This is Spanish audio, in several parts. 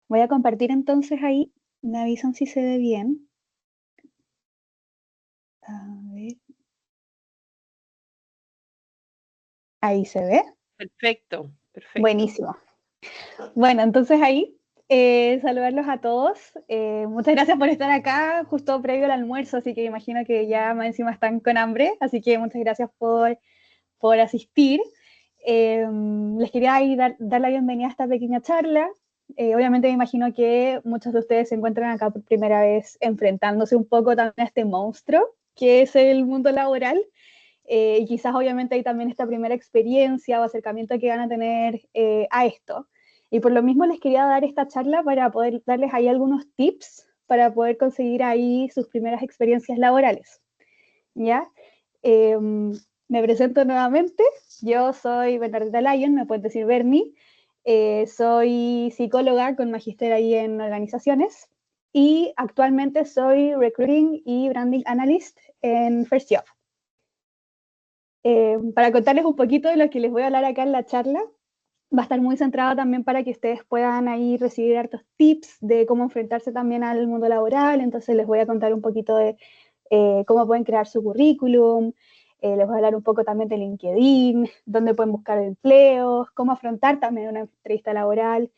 Voy a compartir entonces ahí, me avisan si se ve bien. A ver. Ahí se ve. Perfecto, perfecto. Buenísimo. Bueno, entonces ahí, saludarlos a todos. Muchas gracias por estar acá justo previo al almuerzo, así que imagino que ya más encima están con hambre, así que muchas gracias por asistir. Les quería ahí dar la bienvenida a esta pequeña charla. Obviamente me imagino que muchos de ustedes se encuentran acá por primera vez enfrentándose un poco también a este monstruo que es el mundo laboral. Y quizás obviamente hay también esta primera experiencia o acercamiento que van a tener a esto. Y por lo mismo les quería dar esta charla para poder darles ahí algunos tips para poder conseguir ahí sus primeras experiencias laborales. ¿Ya? Me presento nuevamente, yo soy Bernardita Lyon, me puedes decir Bernie, soy psicóloga con magíster ahí en organizaciones y actualmente soy Recruiting y Branding Analyst en First Job. Para contarles un poquito de lo que les voy a hablar acá en la charla, va a estar muy centrada también para que ustedes puedan ahí recibir hartos tips de cómo enfrentarse también al mundo laboral, entonces les voy a contar un poquito de cómo pueden crear su currículum, les voy a hablar un poco también de LinkedIn, dónde pueden buscar empleos, cómo afrontar también una entrevista laboral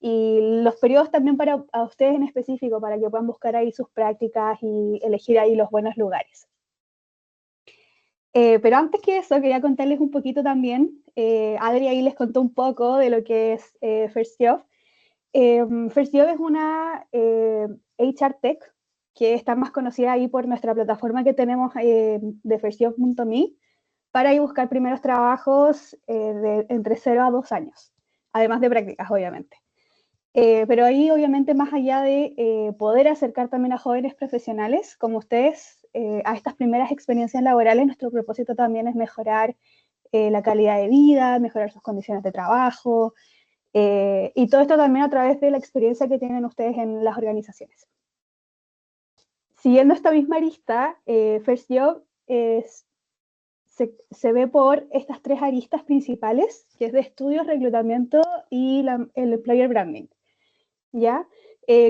y los periodos también para a ustedes en específico, para que puedan buscar ahí sus prácticas y elegir ahí los buenos lugares. Pero antes que eso, quería contarles un poquito también. Adri ahí les contó un poco de lo que es First Job. First Job es una HR Tech que está más conocida ahí por nuestra plataforma que tenemos de firstjob.me para ir buscar primeros trabajos de entre 0 a 2 años, además de prácticas, obviamente. Pero ahí, obviamente, más allá de poder acercar también a jóvenes profesionales como ustedes a estas primeras experiencias laborales, nuestro propósito también es mejorar la calidad de vida, mejorar sus condiciones de trabajo, y todo esto también a través de la experiencia que tienen ustedes en las organizaciones. Siguiendo esta misma arista, First Job se ve por estas tres aristas principales, que es de estudios, reclutamiento y el employer branding. ¿Ya?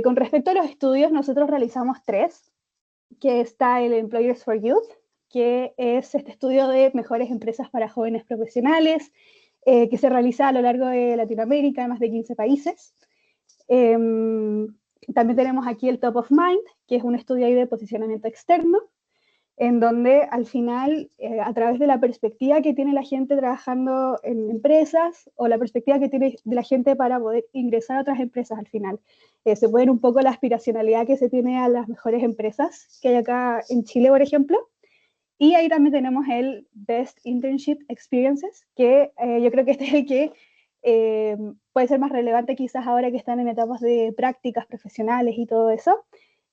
Con respecto a los estudios, nosotros realizamos tres, que está el Employers for Youth, que es este estudio de mejores empresas para jóvenes profesionales, que se realiza a lo largo de Latinoamérica, en más de 15 países. También tenemos aquí el Top of Mind, que es un estudio ahí de posicionamiento externo, en donde al final, a través de la perspectiva que tiene la gente trabajando en empresas o la perspectiva que tiene de la gente para poder ingresar a otras empresas al final, se puede ver un poco la aspiracionalidad que se tiene a las mejores empresas que hay acá en Chile, por ejemplo. Y ahí también tenemos el Best Internship Experiences, que yo creo que este es el que puede ser más relevante quizás ahora que están en etapas de prácticas profesionales y todo eso,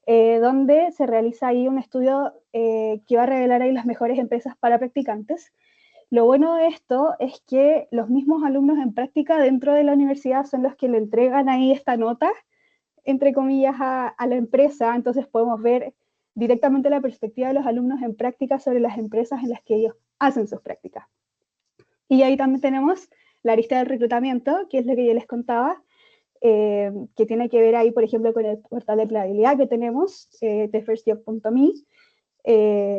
donde se realiza ahí un estudio que va a revelar ahí las mejores empresas para practicantes. Lo bueno de esto es que los mismos alumnos en práctica dentro de la universidad son los que le entregan ahí esta nota, entre comillas, a la empresa, entonces podemos ver directamente la perspectiva de los alumnos en práctica sobre las empresas en las que ellos hacen sus prácticas. Y ahí también tenemos la lista del reclutamiento, que es lo que yo les contaba, que tiene que ver ahí, por ejemplo, con el portal de empleabilidad que tenemos, de firstjob.me.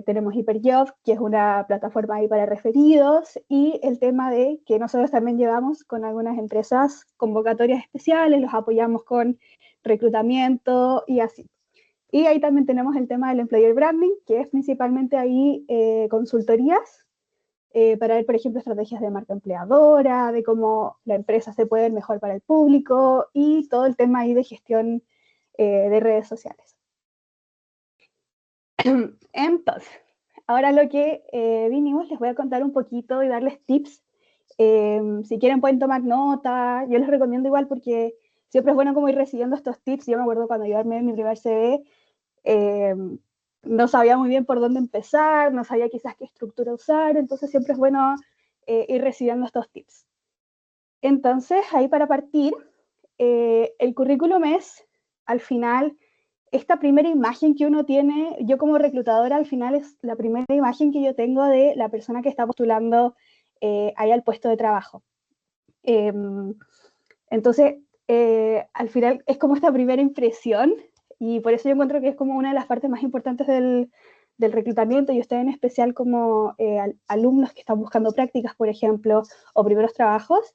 Tenemos HyperJob, que es una plataforma ahí para referidos, y el tema de que nosotros también llevamos con algunas empresas convocatorias especiales, los apoyamos con reclutamiento y así. Y ahí también tenemos el tema del employer branding, que es principalmente ahí consultorías para ver, por ejemplo, estrategias de marca empleadora, de cómo la empresa se puede ver mejor para el público y todo el tema ahí de gestión de redes sociales. Entonces, ahora lo que vinimos, les voy a contar un poquito y darles tips. Si quieren pueden tomar nota, yo les recomiendo igual porque siempre es bueno como ir recibiendo estos tips. Yo me acuerdo cuando yo armé mi primer CV, no sabía muy bien por dónde empezar, no sabía quizás qué estructura usar, entonces siempre es bueno ir recibiendo estos tips. Entonces, ahí para partir, el currículum es, al final, esta primera imagen que uno tiene, yo como reclutadora, al final es la primera imagen que yo tengo de la persona que está postulando ahí al puesto de trabajo. Entonces, al final es como esta primera impresión, y por eso yo encuentro que es como una de las partes más importantes del reclutamiento, y ustedes en especial como alumnos que están buscando prácticas, por ejemplo, o primeros trabajos,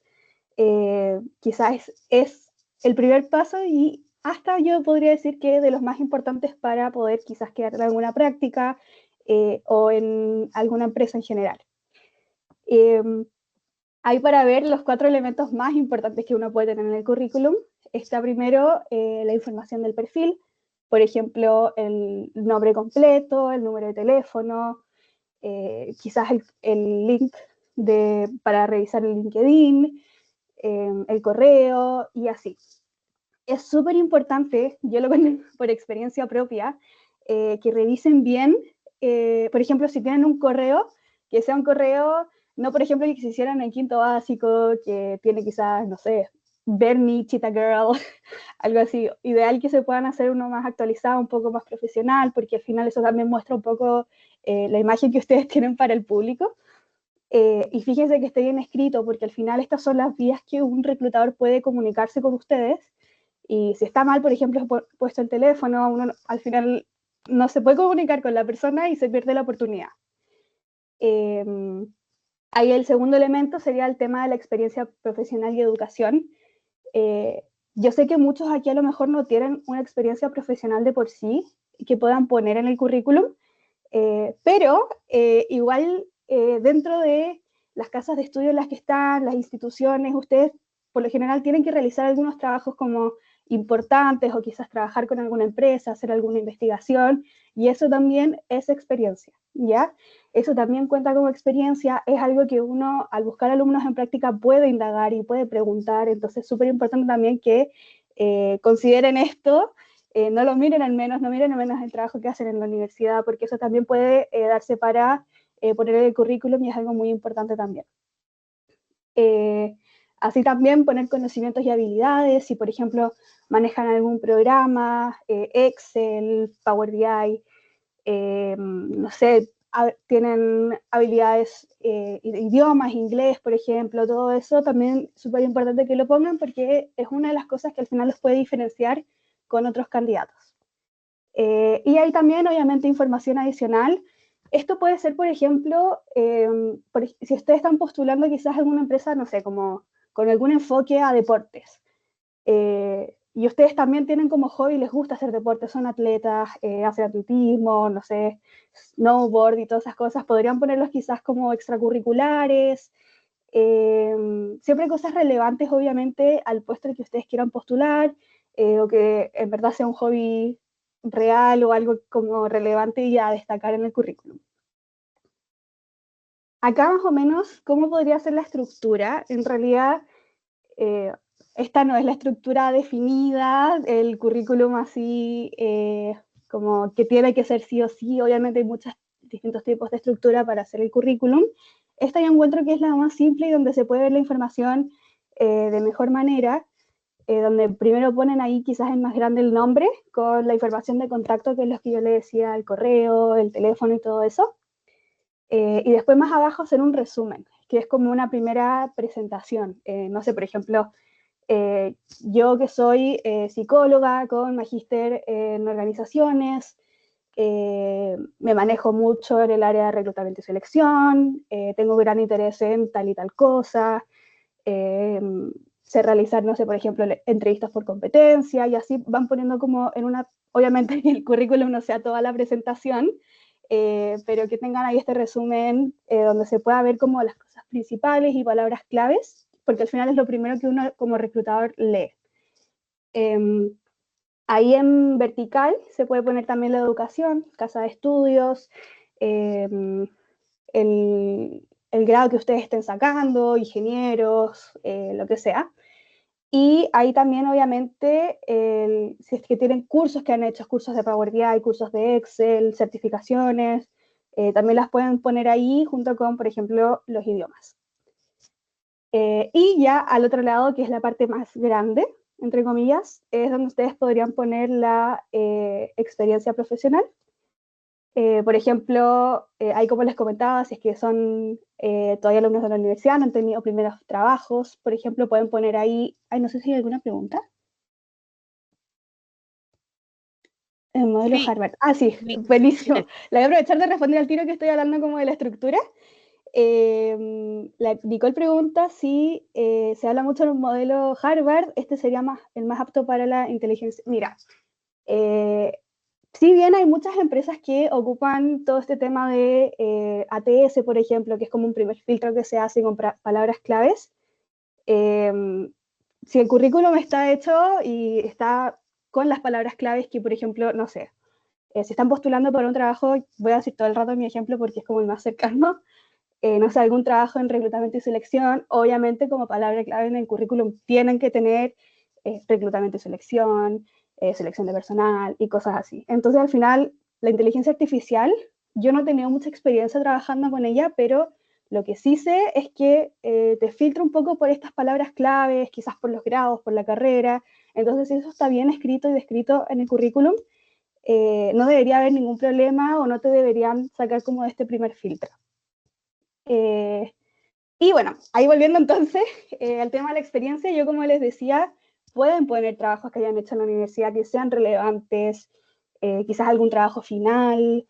quizás es el primer paso, y hasta yo podría decir que de los más importantes para poder quizás quedar en alguna práctica o en alguna empresa en general. Hay para ver los 4 elementos más importantes que uno puede tener en el currículum. Está primero la información del perfil, por ejemplo, el nombre completo, el número de teléfono, quizás el link para revisar el LinkedIn, el correo y así. Es súper importante, yo lo conozco por experiencia propia, que revisen bien, por ejemplo, si tienen un correo, que sea un correo, no por ejemplo que se hicieran en quinto básico, que tiene quizás, no sé, Bernie, Cheetah Girl, algo así. Ideal que se puedan hacer uno más actualizado, un poco más profesional, porque al final eso también muestra un poco la imagen que ustedes tienen para el público. Y fíjense que esté bien escrito, porque al final estas son las vías que un reclutador puede comunicarse con ustedes. Y si está mal, por ejemplo, puesto el teléfono, uno al final no se puede comunicar con la persona y se pierde la oportunidad. Ahí el segundo elemento sería el tema de la experiencia profesional y educación. Yo sé que muchos aquí a lo mejor no tienen una experiencia profesional de por sí que puedan poner en el currículum, pero igual dentro de las casas de estudio en las que están, las instituciones, ustedes por lo general tienen que realizar algunos trabajos como importantes o quizás trabajar con alguna empresa, hacer alguna investigación, y eso también es experiencia, ¿ya? Eso también cuenta como experiencia, es algo que uno al buscar alumnos en práctica puede indagar y puede preguntar, entonces es súper importante también que consideren esto, no lo miren al menos, no miren al menos el trabajo que hacen en la universidad, porque eso también puede darse para poner en el currículum y es algo muy importante también. Así también poner conocimientos y habilidades, si por ejemplo manejan algún programa, Excel, Power BI, no sé, tienen habilidades, idiomas, inglés, por ejemplo, todo eso también es súper importante que lo pongan porque es una de las cosas que al final los puede diferenciar con otros candidatos. Y hay también, obviamente, información adicional. Esto puede ser, por ejemplo, si ustedes están postulando quizás en una empresa, no sé, como con algún enfoque a deportes. Y ustedes también tienen como hobby, les gusta hacer deporte, son atletas, hacen atletismo, no sé, snowboard y todas esas cosas, podrían ponerlos quizás como extracurriculares, siempre cosas relevantes obviamente al puesto que ustedes quieran postular, o que en verdad sea un hobby real o algo como relevante y a destacar en el currículum. Acá más o menos, ¿cómo podría ser la estructura? En realidad, eh, esta no es la estructura definida, el currículum así como que tiene que ser sí o sí, obviamente hay muchos distintos tipos de estructura para hacer el currículum. Esta yo encuentro que es la más simple y donde se puede ver la información de mejor manera, donde primero ponen ahí quizás en más grande el nombre con la información de contacto, que es lo que yo le decía, el correo, el teléfono y todo eso. Y después más abajo hacer un resumen, que es como una primera presentación. No sé, por ejemplo, yo que soy psicóloga con magíster en organizaciones, me manejo mucho en el área de reclutamiento y selección, tengo gran interés en tal y tal cosa, eh, sé realizar, no sé, por ejemplo, entrevistas por competencia, y así van poniendo como en una, obviamente el currículum no sea toda la presentación, pero que tengan ahí este resumen donde se pueda ver como las cosas principales y palabras claves, porque al final es lo primero que uno como reclutador lee. Ahí en vertical se puede poner también la educación, casa de estudios, el grado que ustedes estén sacando, ingenieros, lo que sea. Y ahí también, obviamente, si es que tienen cursos que han hecho, cursos de Power BI, cursos de Excel, certificaciones, también las pueden poner ahí junto con, por ejemplo, los idiomas. Y ya al otro lado, que es la parte más grande, entre comillas, es donde ustedes podrían poner la experiencia profesional. Por ejemplo, ahí como les comentaba, si es que son todavía alumnos de la universidad, no han tenido primeros trabajos, por ejemplo, pueden poner ahí, ay, no sé si hay alguna pregunta. El modelo Sí, Harvard. Ah, sí, mi- buenísimo. La voy a aprovechar de responder al tiro que estoy hablando como de la estructura. La Nicole pregunta si se habla mucho del modelo Harvard, este sería el más apto para la inteligencia. Mira, eh, si bien hay muchas empresas que ocupan todo este tema de ATS, por ejemplo, que es como un primer filtro que se hace con palabras claves, eh, si el currículum está hecho y está con las palabras claves que, por ejemplo, no sé, si están postulando para un trabajo, voy a decir todo el rato mi ejemplo porque es como el más cercano, no sé, algún trabajo en reclutamiento y selección, obviamente como palabra clave en el currículum tienen que tener reclutamiento y selección, selección de personal y cosas así. Entonces al final la inteligencia artificial, yo no he tenido mucha experiencia trabajando con ella, pero lo que sí sé es que te filtra un poco por estas palabras claves, quizás por los grados, por la carrera. Entonces si eso está bien escrito y descrito en el currículum, no debería haber ningún problema o no te deberían sacar como de este primer filtro. Eh, y bueno, ahí volviendo entonces al tema de la experiencia, yo como les decía, pueden poner trabajos que hayan hecho en la universidad que sean relevantes, quizás algún trabajo final,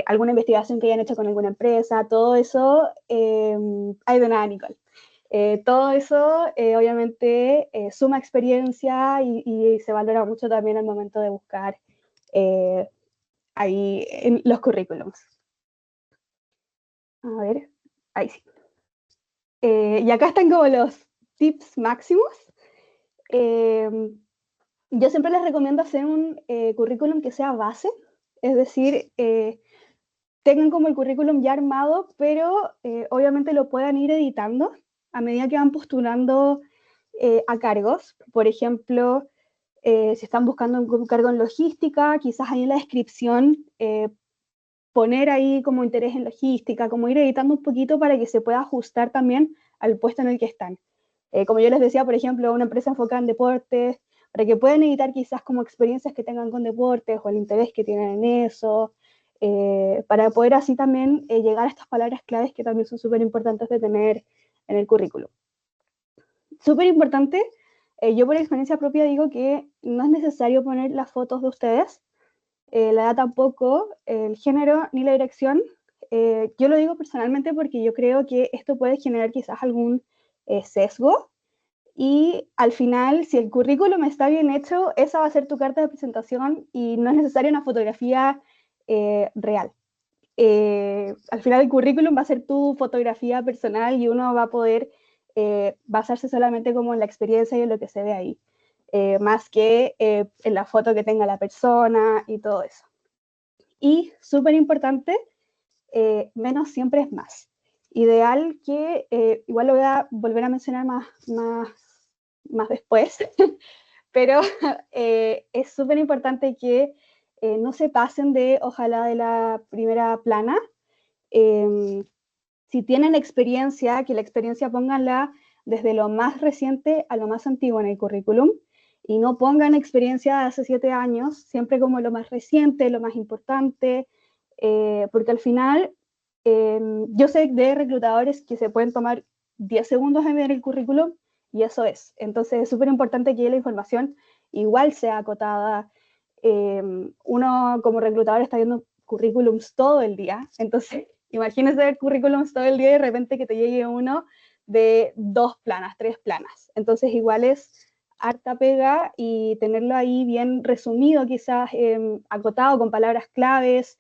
alguna investigación que hayan hecho con alguna empresa, todo eso, hay de nada, Nicole. Todo eso obviamente suma experiencia y se valora mucho también al momento de buscar eh, ahí en los currículums. A ver, ahí sí. Y acá están como los tips máximos. Eh, yo siempre les recomiendo hacer un currículum que sea base, es decir, tengan como el currículum ya armado, pero obviamente lo puedan ir editando a medida que van postulando a cargos. Por ejemplo, si están buscando un cargo en logística, quizás ahí en la descripción poner ahí como interés en logística, como ir editando un poquito para que se pueda ajustar también al puesto en el que están. Como yo les decía, por ejemplo, una empresa enfocada en deportes, para que puedan editar quizás como experiencias que tengan con deportes o el interés que tienen en eso, para poder así también llegar a estas palabras claves que también son súper importantes de tener en el currículum. Súper importante, yo por experiencia propia digo que no es necesario poner las fotos de ustedes, la edad tampoco, el género ni la dirección. Yo lo digo personalmente porque yo creo que esto puede generar quizás algún sesgo y al final, si el currículum está bien hecho, esa va a ser tu carta de presentación y no es necesaria una fotografía real. Al final el currículum va a ser tu fotografía personal y uno va a poder basarse solamente como en la experiencia y en lo que se ve ahí, más que en la foto que tenga la persona y todo eso. Y súper importante, menos siempre es más. Ideal que, igual lo voy a volver a mencionar más después, pero es súper importante que no se pasen de, ojalá, de la primera plana. Eh, si tienen experiencia, que la experiencia pónganla desde lo más reciente a lo más antiguo en el currículum y no pongan experiencia de hace 7 años, siempre como lo más reciente, lo más importante, porque al final yo sé de reclutadores que se pueden tomar 10 segundos en ver el currículum y eso es. Entonces es súper importante que la información igual sea acotada. Uno como reclutador está viendo currículums todo el día, entonces imagínese ver currículums todo el día y de repente que te llegue uno de 2 planas, 3 planas. Entonces igual es harta pega y tenerlo ahí bien resumido, quizás acotado con palabras claves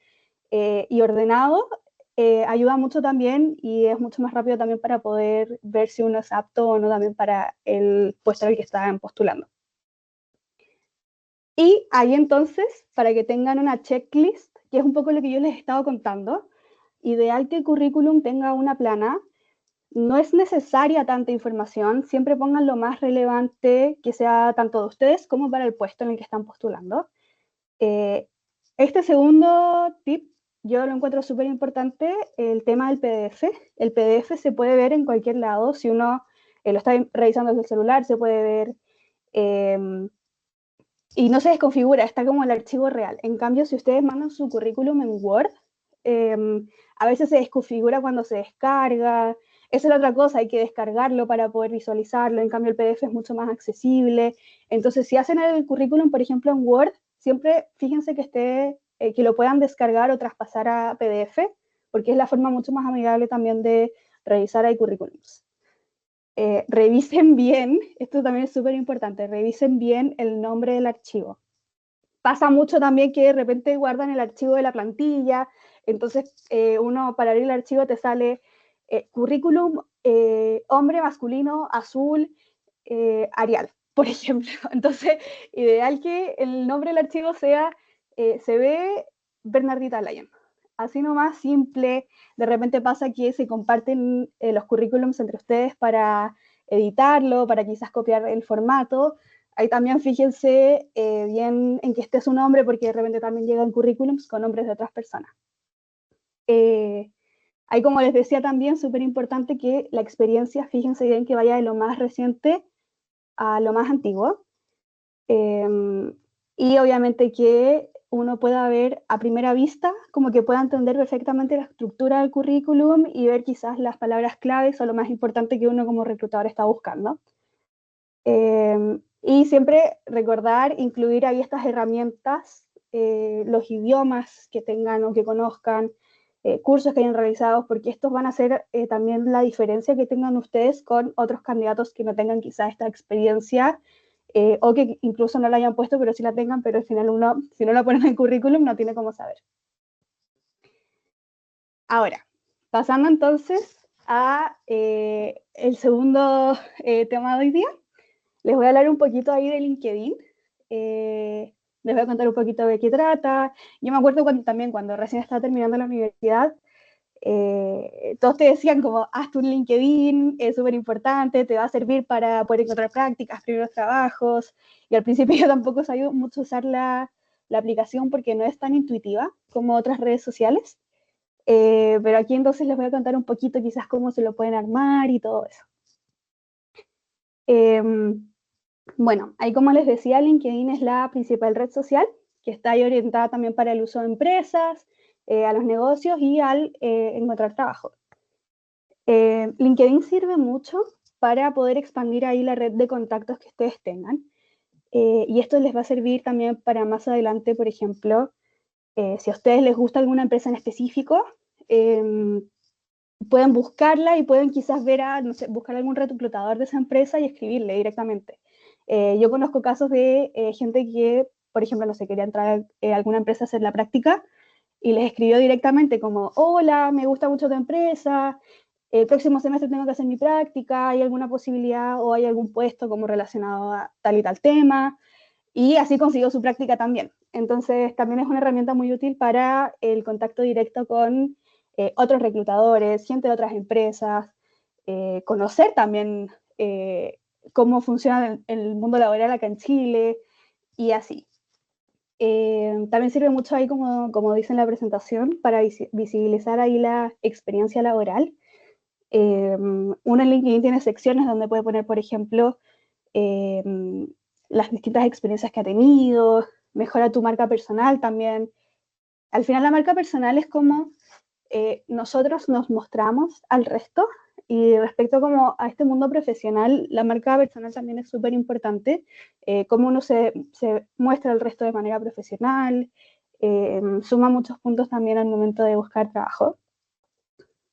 y ordenado, ayuda mucho también y es mucho más rápido también para poder ver si uno es apto o no también para el puesto al que están postulando. Y ahí entonces, para que tengan una checklist, que es un poco lo que yo les he estado contando, ideal que el currículum tenga una plana. No es necesaria tanta información, siempre pongan lo más relevante que sea tanto de ustedes como para el puesto en el que están postulando. Eh, este segundo tip yo lo encuentro súper importante, el tema del PDF. El PDF se puede ver en cualquier lado, si uno lo está revisando desde el celular, se puede ver eh, y no se desconfigura, está como el archivo real. En cambio, si ustedes mandan su currículum en Word, eh, a veces se desconfigura cuando se descarga. Esa es la otra cosa, hay que descargarlo para poder visualizarlo. En cambio, el PDF es mucho más accesible. Entonces, si hacen el currículum, por ejemplo, en Word, siempre fíjense que esté, que lo puedan descargar o traspasar a PDF, porque es la forma mucho más amigable también de revisar ahí currículums. Revisen bien, esto también es súper importante, revisen bien el nombre del archivo. Pasa mucho también que de repente guardan el archivo de la plantilla, entonces uno para abrir el archivo te sale currículum hombre masculino azul Arial, por ejemplo. Entonces, ideal que el nombre del archivo sea se ve Bernardita Lyon. Así nomás, simple. De repente pasa que se comparten los currículums entre ustedes para editarlo, para quizás copiar el formato. Ahí también fíjense bien en que esté su nombre, porque de repente también llegan currículums con nombres de otras personas. Ahí, como les decía también, súper importante que la experiencia, fíjense bien que vaya de lo más reciente a lo más antiguo. Y obviamente que uno pueda ver a primera vista, como que pueda entender perfectamente la estructura del currículum y ver quizás las palabras claves o lo más importante que uno como reclutador está buscando. Y siempre recordar, incluir ahí estas herramientas, los idiomas que tengan o que conozcan, cursos que hayan realizado, porque estos van a hacer también la diferencia que tengan ustedes con otros candidatos que no tengan quizá esta experiencia o que incluso no la hayan puesto, pero sí la tengan, pero al final uno, si no la ponen en el currículum, no tiene cómo saber. Ahora, pasando entonces a el segundo tema de hoy día, les voy a hablar un poquito ahí de LinkedIn. Les voy a contar un poquito de qué trata. Yo me acuerdo también cuando recién estaba terminando la universidad, todos te decían como, haz tu LinkedIn, es súper importante, te va a servir para poder encontrar prácticas, primeros trabajos. Y al principio yo tampoco sabía mucho usar la aplicación porque no es tan intuitiva como otras redes sociales. Pero aquí entonces les voy a contar un poquito quizás cómo se lo pueden armar y todo eso. Bueno, ahí como les decía, LinkedIn es la principal red social que está ahí orientada también para el uso de empresas, a los negocios y al encontrar trabajo. LinkedIn sirve mucho para poder expandir ahí la red de contactos que ustedes tengan. Y esto les va a servir también para más adelante, por ejemplo, si a ustedes les gusta alguna empresa en específico, pueden buscarla y pueden quizás ver a, no sé, buscar algún reclutador de esa empresa y escribirle directamente. Yo conozco casos de gente que, por ejemplo, no sé, quería entrar a alguna empresa a hacer la práctica y les escribió directamente como, hola, me gusta mucho tu empresa, el próximo semestre tengo que hacer mi práctica, ¿hay alguna posibilidad o hay algún puesto como relacionado a tal y tal tema? Y así consiguió su práctica también. Entonces, también es una herramienta muy útil para el contacto directo con otros reclutadores, gente de otras empresas, conocer también cómo funciona el mundo laboral acá en Chile y así. También sirve mucho ahí, como dice en la presentación, para visibilizar ahí la experiencia laboral. Uno en LinkedIn tiene secciones donde puede poner, por ejemplo, las distintas experiencias que ha tenido, mejora tu marca personal también. Al final la marca personal es como nosotros nos mostramos al resto y respecto como a este mundo profesional, la marca personal también es súper importante, cómo uno se muestra al resto de manera profesional, suma muchos puntos también al momento de buscar trabajo.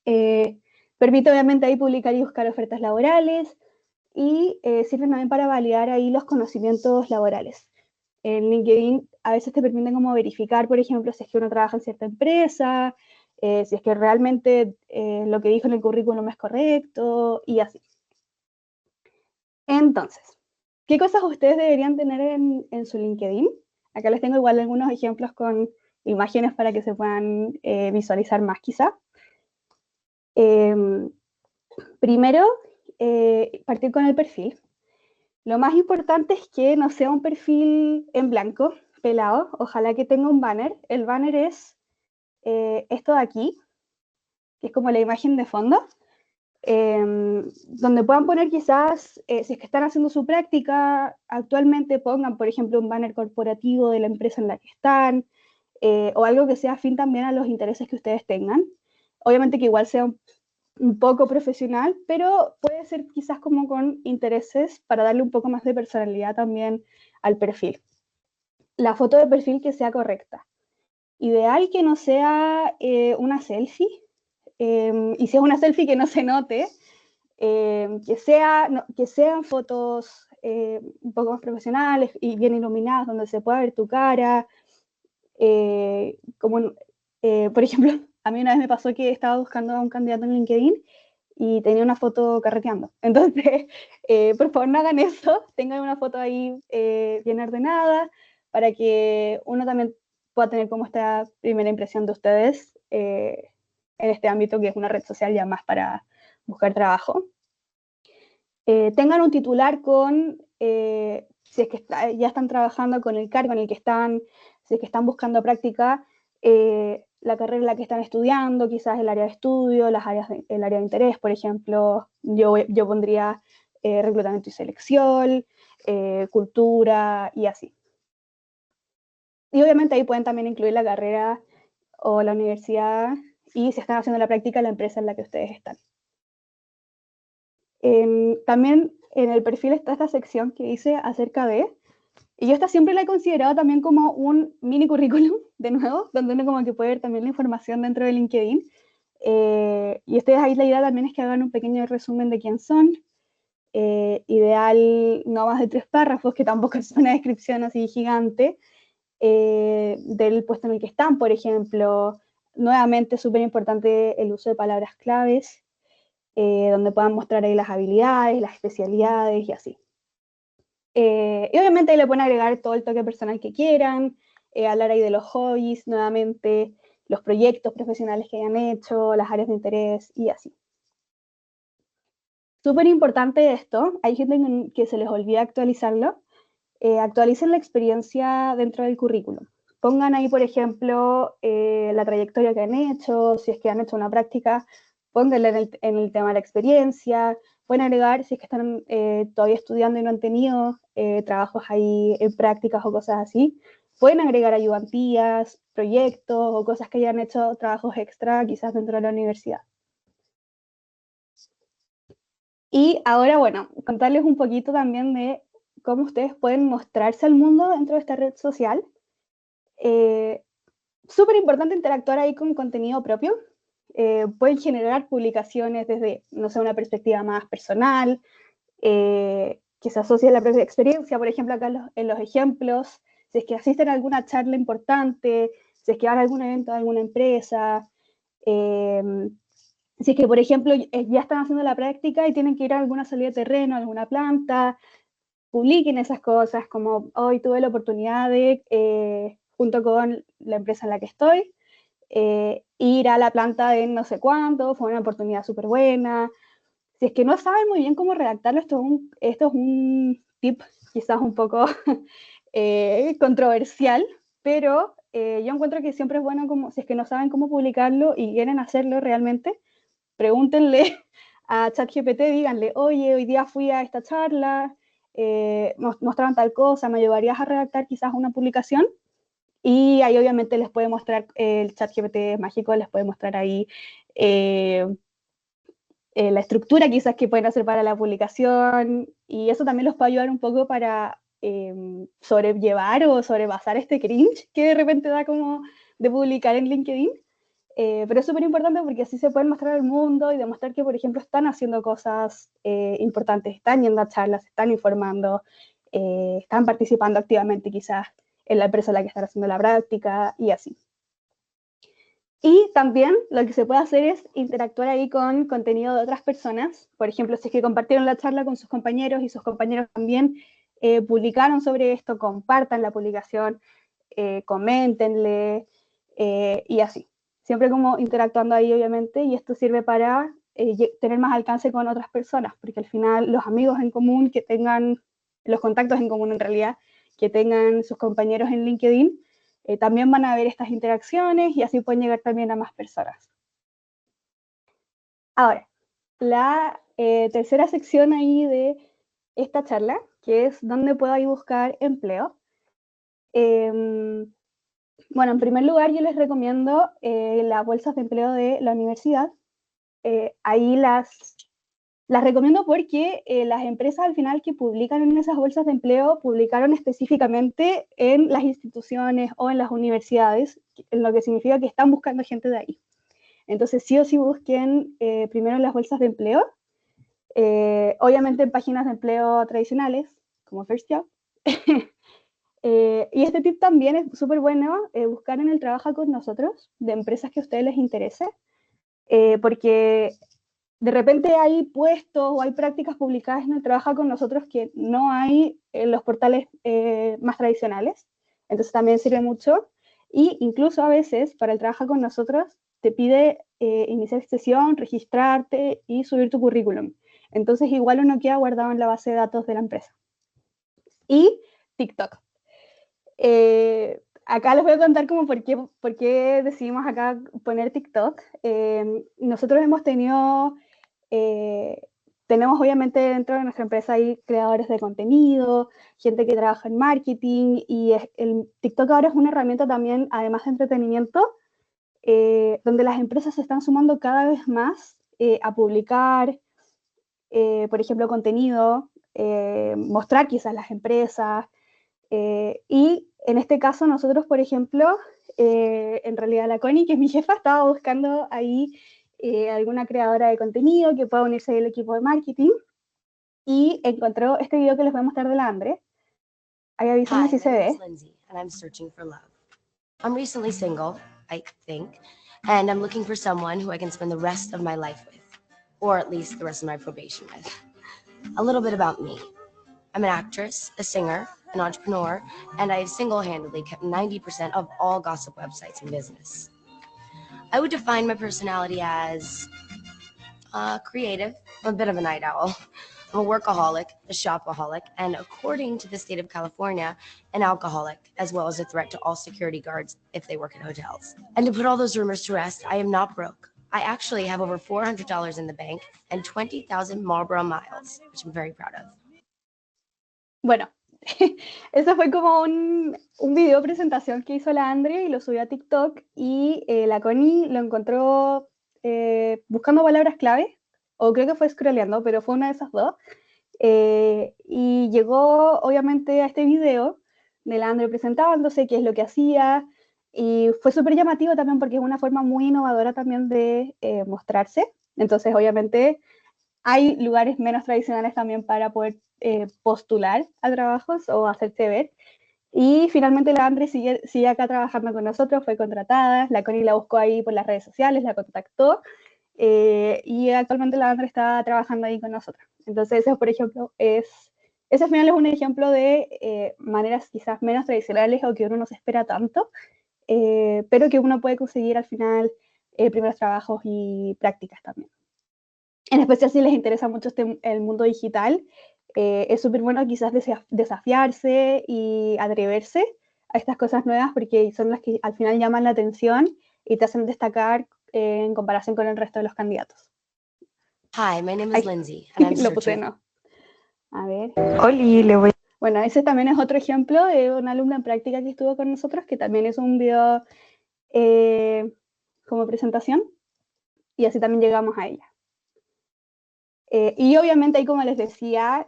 Permite obviamente ahí publicar y buscar ofertas laborales y sirve también para validar ahí los conocimientos laborales. En LinkedIn a veces te permiten como verificar, por ejemplo, si es que uno trabaja en cierta empresa, si es que realmente lo que dijo en el currículum es correcto y así. Entonces, ¿qué cosas ustedes deberían tener en su LinkedIn? Acá les tengo igual algunos ejemplos con imágenes para que se puedan visualizar más quizá. Primero, partir con el perfil. Lo más importante es que no sea un perfil en blanco, pelado. Ojalá que tenga un banner. El banner es esto de aquí, que es como la imagen de fondo. donde puedan poner quizás, si es que están haciendo su práctica, actualmente pongan, por ejemplo, un banner corporativo de la empresa en la que están, o algo que sea afín también a los intereses que ustedes tengan. Obviamente que igual sea un poco profesional, pero puede ser quizás como con intereses para darle un poco más de personalidad también al perfil. La foto de perfil que sea correcta. Ideal que no sea una selfie, y si es una selfie que no se note, que sean fotos un poco más profesionales y bien iluminadas, donde se pueda ver tu cara. Como, por ejemplo, a mí una vez me pasó que estaba buscando a un candidato en LinkedIn y tenía una foto carreteando. Entonces, por favor, no hagan eso, tengan una foto ahí bien ordenada para que uno también pueda tener como esta primera impresión de ustedes en este ámbito que es una red social ya más para buscar trabajo. Tengan un titular con, si es que ya están trabajando con el cargo en el que están, si es que están buscando práctica, la carrera en la que están estudiando, quizás el área de estudio, el área de interés, por ejemplo, yo pondría reclutamiento y selección, cultura y así. Y obviamente ahí pueden también incluir la carrera o la universidad y si están haciendo la práctica, la empresa en la que ustedes están. También en el perfil está esta sección que dice acerca de, y yo esta siempre la he considerado también como un mini currículum, de nuevo, donde uno como que puede ver también la información dentro de LinkedIn. Y ustedes ahí la idea también es que hagan un pequeño resumen de quién son. Ideal no más de 3 párrafos, que tampoco es una descripción así gigante, del puesto en el que están, por ejemplo. Nuevamente, súper importante el uso de palabras claves, donde puedan mostrar ahí las habilidades, las especialidades y así. Y obviamente ahí le pueden agregar todo el toque personal que quieran, hablar ahí de los hobbies, nuevamente, los proyectos profesionales que hayan hecho, las áreas de interés y así. Súper importante esto, hay gente que se les olvida actualizarlo, actualicen la experiencia dentro del currículum. Pongan ahí, por ejemplo, la trayectoria que han hecho, si es que han hecho una práctica, pónganla en el tema de la experiencia, pueden agregar si es que están todavía estudiando y no han tenido trabajos ahí en prácticas o cosas así, pueden agregar ayudantías, proyectos o cosas que hayan hecho, trabajos extra quizás dentro de la universidad. Y ahora, bueno, contarles un poquito también de cómo ustedes pueden mostrarse al mundo dentro de esta red social. Eh, Súper importante interactuar ahí con contenido propio. Pueden generar publicaciones desde, no sé, una perspectiva más personal, que se asocie a la propia experiencia. Por ejemplo, acá en los ejemplos, si es que asisten a alguna charla importante, si es que van a algún evento de alguna empresa, eh, si es que, por ejemplo, ya están haciendo la práctica y tienen que ir a alguna salida de terreno, a alguna planta, publiquen esas cosas, como hoy tuve la oportunidad de, junto con la empresa en la que estoy, ir a la planta de no sé cuánto, fue una oportunidad súper buena. Si es que no saben muy bien cómo redactarlo, esto es un tip quizás un poco controversial, pero yo encuentro que siempre es bueno, como si es que no saben cómo publicarlo y quieren hacerlo realmente, pregúntenle a ChatGPT, díganle, oye, hoy día fui a esta charla, mostraron tal cosa, ¿me ayudarías a redactar quizás una publicación? Y ahí obviamente les puede mostrar, el ChatGPT mágico les puede mostrar ahí eh, la estructura quizás que pueden hacer para la publicación, y eso también los puede ayudar un poco para sobrellevar o sobrepasar este cringe que de repente da como de publicar en LinkedIn. Pero es súper importante porque así se pueden mostrar al mundo y demostrar que, por ejemplo, están haciendo cosas importantes, están yendo a charlas, están informando, están participando activamente quizás en la empresa en la que están haciendo la práctica y así. Y también lo que se puede hacer es interactuar ahí con contenido de otras personas. Por ejemplo, si es que compartieron la charla con sus compañeros y sus compañeros también publicaron sobre esto, compartan la publicación, coméntenle y así. Siempre como interactuando ahí, obviamente, y esto sirve para tener más alcance con otras personas, porque al final los amigos en común que tengan, los contactos en común en realidad, que tengan sus compañeros en LinkedIn, también van a ver estas interacciones y así pueden llegar también a más personas. Ahora, la tercera sección ahí de esta charla, que es dónde puedo ahí buscar empleo. Bueno, en primer lugar, yo les recomiendo las bolsas de empleo de la universidad. Ahí las recomiendo porque las empresas al final que publican en esas bolsas de empleo publicaron específicamente en las instituciones o en las universidades, lo que significa que están buscando gente de ahí. Entonces, sí o sí busquen primero en las bolsas de empleo, obviamente en páginas de empleo tradicionales, como First Job. Y este tip también es súper bueno, buscar en el Trabaja con Nosotros, de empresas que a ustedes les interese, porque de repente hay puestos o hay prácticas publicadas en el Trabaja con Nosotros que no hay en los portales más tradicionales, entonces también sirve mucho. Y incluso a veces para el Trabaja con Nosotros te pide iniciar sesión, registrarte y subir tu currículum. Entonces igual uno queda guardado en la base de datos de la empresa. Y TikTok. Acá les voy a contar como por qué decidimos acá poner TikTok. Nosotros hemos tenido, tenemos obviamente dentro de nuestra empresa ahí creadores de contenido, gente que trabaja en marketing y el TikTok ahora es una herramienta también, además de entretenimiento, donde las empresas se están sumando cada vez más a publicar, por ejemplo, contenido, mostrar quizás las empresas. Y en este caso nosotros, por ejemplo, en realidad la Connie, que es mi jefa, estaba buscando ahí alguna creadora de contenido que pueda unirse al equipo de marketing y encontró este video que les voy a mostrar de la Andre. Ahí avísenme si se Hi, my name ve. is Lindsay, and I'm searching for love. I'm recently single, I think, and I'm looking for someone who I can spend the rest of my life with, or at least the rest of my probation with. A little bit about me. I'm an actress, a singer, an entrepreneur, and I've single-handedly kept 90% of all gossip websites in business. I would define my personality as creative, a bit of a night owl. I'm a workaholic, a shopaholic, and according to the state of California, an alcoholic, as well as a threat to all security guards if they work in hotels. And to put all those rumors to rest, I am not broke. I actually have over $400 in the bank and 20,000 Marlboro miles, which I'm very proud of. Bueno, eso fue como un video presentación que hizo la Andre y lo subió a TikTok y la Connie lo encontró buscando palabras clave, o creo que fue scrolleando, pero fue una de esas dos. Y llegó obviamente a este video de la Andre presentándose, qué es lo que hacía, y fue súper llamativo también porque es una forma muy innovadora también de mostrarse. Entonces, obviamente, hay lugares menos tradicionales también para poder postular a trabajos o hacerse ver. Y finalmente la Andre sigue acá trabajando con nosotros, fue contratada, la Connie la buscó ahí por las redes sociales, la contactó, y actualmente la Andre está trabajando ahí con nosotros. Entonces, eso, por ejemplo, ese al final es un ejemplo de maneras quizás menos tradicionales o que uno no se espera tanto, pero que uno puede conseguir al final primeros trabajos y prácticas también. En especial si les interesa mucho el mundo digital, es súper bueno quizás desafiarse y atreverse a estas cosas nuevas porque son las que al final llaman la atención y te hacen destacar en comparación con el resto de los candidatos. Hi, my name is Ay, Lindsay, and I'm lo puse searching. no. A ver. Oli, le voy. Bueno, ese también es otro ejemplo de una alumna en práctica que estuvo con nosotros, que también es un video como presentación, y así también llegamos a ella. Y obviamente ahí, como les decía,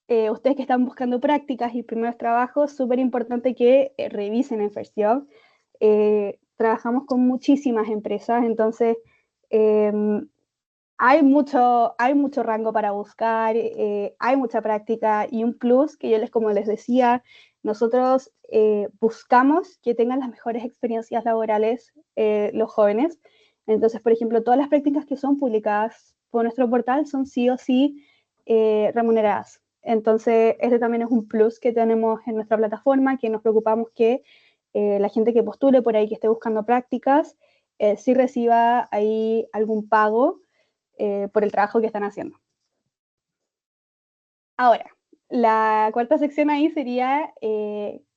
ustedes que están buscando prácticas y primeros trabajos, súper importante que revisen en First Job. Trabajamos con muchísimas empresas, entonces hay mucho rango para buscar, hay mucha práctica y un plus que yo como les decía, nosotros buscamos que tengan las mejores experiencias laborales los jóvenes. Entonces, por ejemplo, todas las prácticas que son publicadas por nuestro portal son sí o sí remuneradas. Entonces, este también es un plus que tenemos en nuestra plataforma, que nos preocupamos que la gente que postule por ahí, que esté buscando prácticas, sí reciba ahí algún pago por el trabajo que están haciendo. Ahora, la cuarta sección ahí sería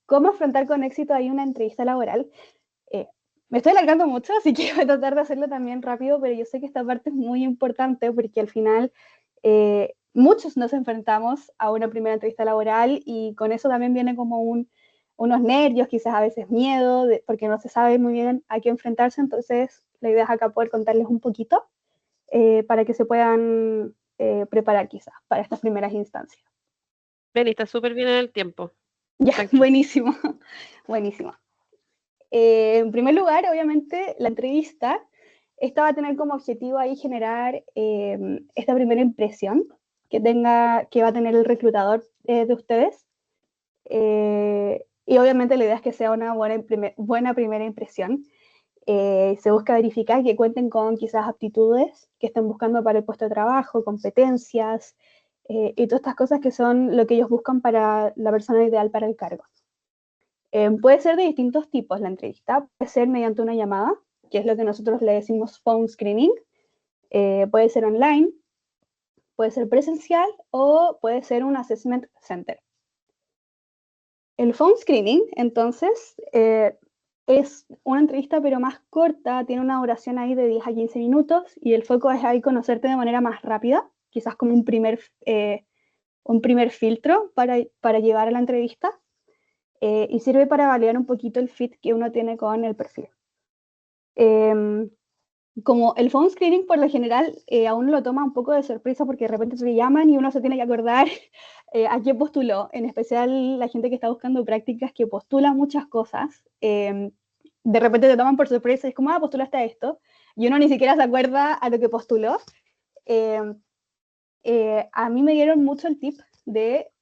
cómo afrontar con éxito ahí una entrevista laboral. Me estoy alargando mucho, así que voy a tratar de hacerlo también rápido, pero yo sé que esta parte es muy importante porque al final muchos nos enfrentamos a una primera entrevista laboral y con eso también viene como unos nervios, quizás a veces miedo, porque no se sabe muy bien a qué enfrentarse. Entonces la idea es acá poder contarles un poquito para que se puedan preparar quizás para estas primeras instancias. Beni, está súper bien en el tiempo. Ya, Tranqui. buenísimo, buenísimo. En primer lugar, obviamente, la entrevista, esta va a tener como objetivo ahí generar esta primera impresión que va a tener el reclutador de ustedes. Y obviamente la idea es que sea una buena primera impresión. Se busca verificar que cuenten con quizás aptitudes que estén buscando para el puesto de trabajo, competencias y todas estas cosas que son lo que ellos buscan para la persona ideal para el cargo. Puede ser de distintos tipos la entrevista, puede ser mediante una llamada, que es lo que nosotros le decimos phone screening, puede ser online, puede ser presencial o puede ser un assessment center. El phone screening, entonces, es una entrevista pero más corta, tiene una duración ahí de 10 a 15 minutos y el foco es ahí conocerte de manera más rápida, quizás como un primer filtro para llevar a la entrevista. Y sirve para validar un poquito el fit que uno tiene con el perfil. Como el phone screening por lo general a uno lo toma un poco de sorpresa porque de repente se le llaman y uno se tiene que acordar a qué postuló, en especial la gente que está buscando prácticas que postula muchas cosas. De repente te toman por sorpresa, es como, postulaste a esto, y uno ni siquiera se acuerda a lo que postuló. A mí me dieron mucho el tip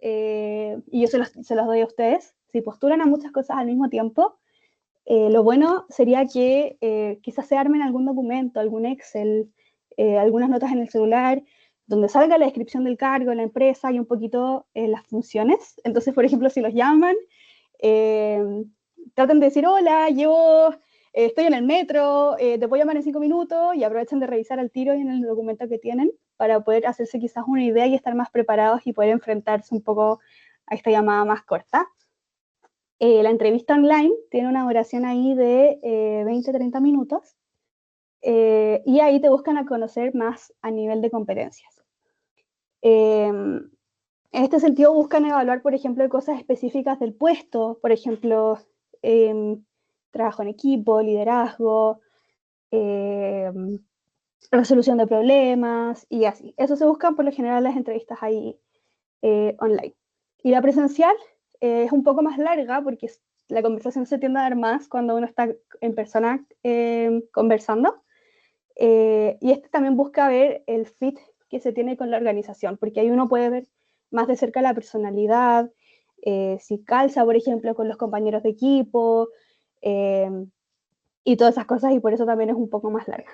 y yo se los doy a ustedes, si postulan a muchas cosas al mismo tiempo, lo bueno sería que quizás se armen algún documento, algún Excel, algunas notas en el celular, donde salga la descripción del cargo, la empresa y un poquito las funciones. Entonces, por ejemplo, si los llaman, traten de decir, hola, estoy en el metro, te puedo llamar en 5 minutos y aprovechen de revisar al tiro y en el documento que tienen para poder hacerse quizás una idea y estar más preparados y poder enfrentarse un poco a esta llamada más corta. La entrevista online tiene una duración ahí de 20-30 minutos y ahí te buscan a conocer más a nivel de competencias. En este sentido buscan evaluar, por ejemplo, cosas específicas del puesto, por ejemplo, trabajo en equipo, liderazgo, resolución de problemas y así. Eso se busca por lo general en las entrevistas ahí online. Y la presencial es un poco más larga porque la conversación se tiende a dar más cuando uno está en persona conversando. Y este también busca ver el fit que se tiene con la organización, porque ahí uno puede ver más de cerca la personalidad, si calza, por ejemplo, con los compañeros de equipo y todas esas cosas, y por eso también es un poco más larga.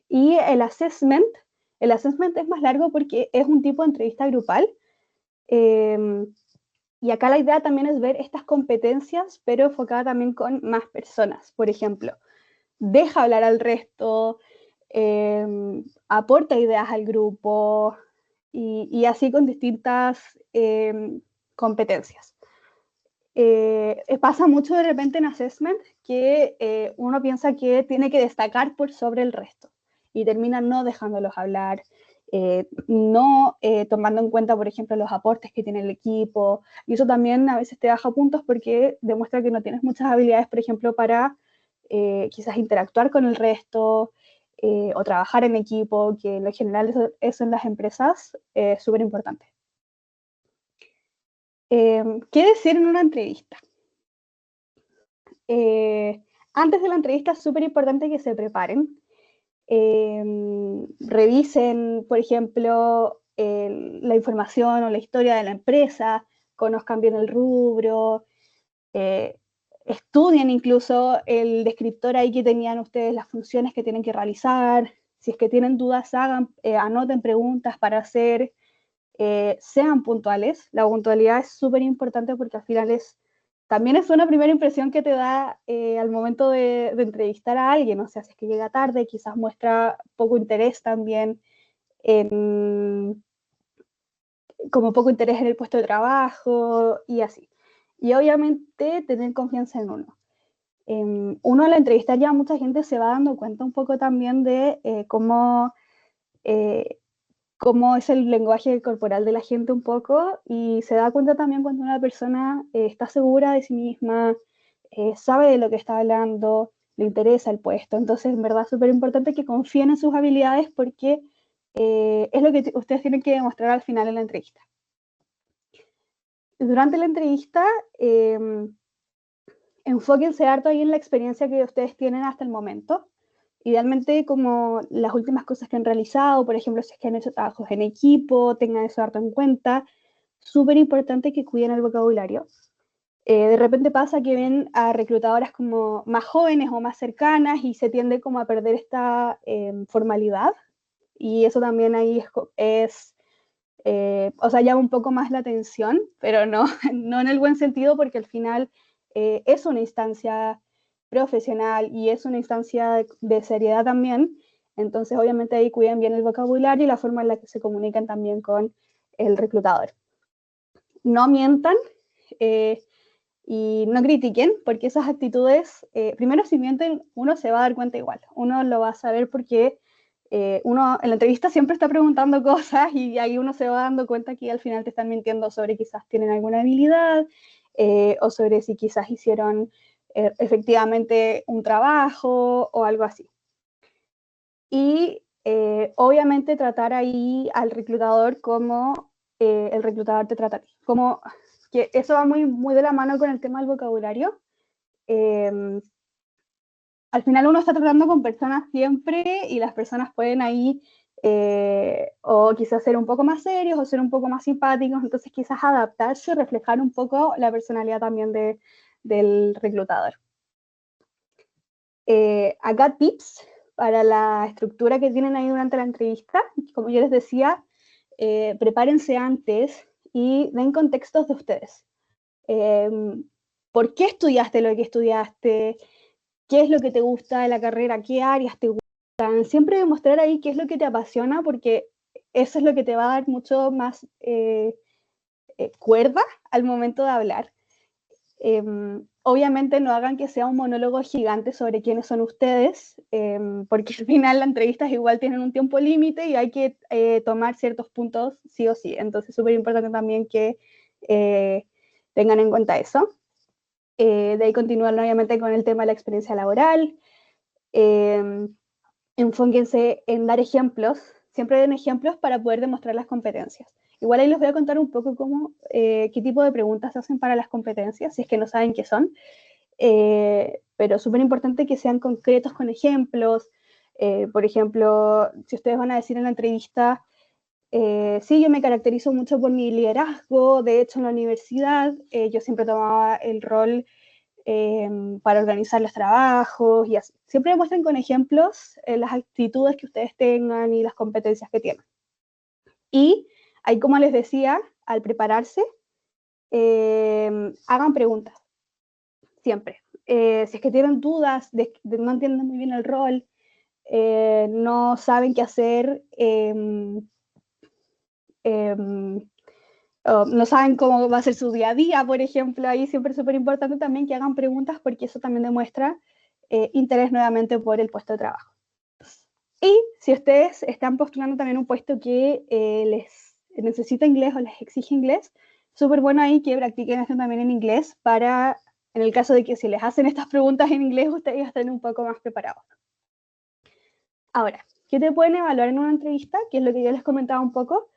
Y el assessment es más largo porque es un tipo de entrevista grupal. Y acá la idea también es ver estas competencias, pero enfocada también con más personas. Por ejemplo, deja hablar al resto, aporta ideas al grupo y así con distintas competencias. Pasa mucho de repente en assessment que uno piensa que tiene que destacar por sobre el resto y termina no dejándolos hablar, no tomando en cuenta, por ejemplo, los aportes que tiene el equipo, y eso también a veces te baja puntos porque demuestra que no tienes muchas habilidades, por ejemplo, para quizás interactuar con el resto o trabajar en equipo, que en lo general eso en las empresas es súper importante. ¿Qué decir en una entrevista? Antes de la entrevista es súper importante que se preparen. Revisen, por ejemplo, la información o la historia de la empresa, conozcan bien el rubro, estudien incluso el descriptor ahí que tenían ustedes, las funciones que tienen que realizar. Si es que tienen dudas, anoten preguntas para hacer, sean puntuales. La puntualidad es súper importante porque al final también es una primera impresión que te da al momento de entrevistar a alguien. O sea, si es que llega tarde, quizás muestra poco interés también como poco interés en el puesto de trabajo y así. Y obviamente tener confianza en uno. uno al entrevistar ya a mucha gente se va dando cuenta un poco también de cómo es el lenguaje corporal de la gente un poco, y se da cuenta también cuando una persona está segura de sí misma, sabe de lo que está hablando, le interesa el puesto. Entonces, en verdad, es súper importante que confíen en sus habilidades porque es lo que ustedes tienen que demostrar al final en la entrevista. Durante la entrevista, enfóquense harto ahí en la experiencia que ustedes tienen hasta el momento. Idealmente, como las últimas cosas que han realizado, por ejemplo, si es que han hecho trabajos en equipo, tengan eso harto en cuenta. Súper importante que cuiden el vocabulario. De repente pasa que ven a reclutadoras como más jóvenes o más cercanas y se tiende como a perder esta formalidad, y eso también ahí o sea, llama un poco más la atención, pero no, no en el buen sentido, porque al final es una instancia profesional y es una instancia de seriedad también. Entonces, obviamente ahí cuiden bien el vocabulario y la forma en la que se comunican también con el reclutador. No mientan y no critiquen, porque esas actitudes, primero, si mienten, uno se va a dar cuenta igual, uno lo va a saber porque uno en la entrevista siempre está preguntando cosas y ahí uno se va dando cuenta que al final te están mintiendo sobre quizás tienen alguna habilidad o sobre si quizás hicieron efectivamente un trabajo o algo así. Y obviamente tratar ahí al reclutador como el reclutador te trata a ti. Como que eso va muy, muy de la mano con el tema del vocabulario. Al final uno está tratando con personas siempre y las personas pueden ahí o quizás ser un poco más serios o ser un poco más simpáticos, entonces quizás adaptarse y reflejar un poco la personalidad también del reclutador. Acá tips para la estructura que tienen ahí durante la entrevista. Como yo les decía, prepárense antes y den contextos de ustedes. ¿Por qué estudiaste lo que estudiaste? ¿Qué es lo que te gusta de la carrera? ¿Qué áreas te gustan? Siempre demostrar ahí qué es lo que te apasiona, porque eso es lo que te va a dar mucho más cuerda al momento de hablar. Obviamente no hagan que sea un monólogo gigante sobre quiénes son ustedes, porque al final las entrevistas igual tienen un tiempo límite y hay que tomar ciertos puntos sí o sí. Entonces es súper importante también que tengan en cuenta eso. De ahí continuar obviamente con el tema de la experiencia laboral. Enfóquense en dar ejemplos, siempre den ejemplos para poder demostrar las competencias. Igual ahí les voy a contar un poco qué tipo de preguntas se hacen para las competencias, si es que no saben qué son, pero súper importante que sean concretos con ejemplos. Por ejemplo, si ustedes van a decir en la entrevista, sí, yo me caracterizo mucho por mi liderazgo, de hecho en la universidad yo siempre tomaba el rol para organizar los trabajos y así. Siempre demuestren con ejemplos las actitudes que ustedes tengan y las competencias que tienen. Y ahí, como les decía, al prepararse, hagan preguntas, siempre. Si es que tienen dudas, no entienden muy bien el rol, no saben qué hacer, no saben cómo va a ser su día a día, por ejemplo, ahí siempre es súper importante también que hagan preguntas, porque eso también demuestra interés nuevamente por el puesto de trabajo. Y si ustedes están postulando también un puesto que les necesita inglés o les exige inglés, súper bueno ahí que practiquen esto también en inglés para, en el caso de que si les hacen estas preguntas en inglés, ustedes estén un poco más preparados. Ahora, ¿qué te pueden evaluar en una entrevista? Que es lo que yo les comentaba un poco.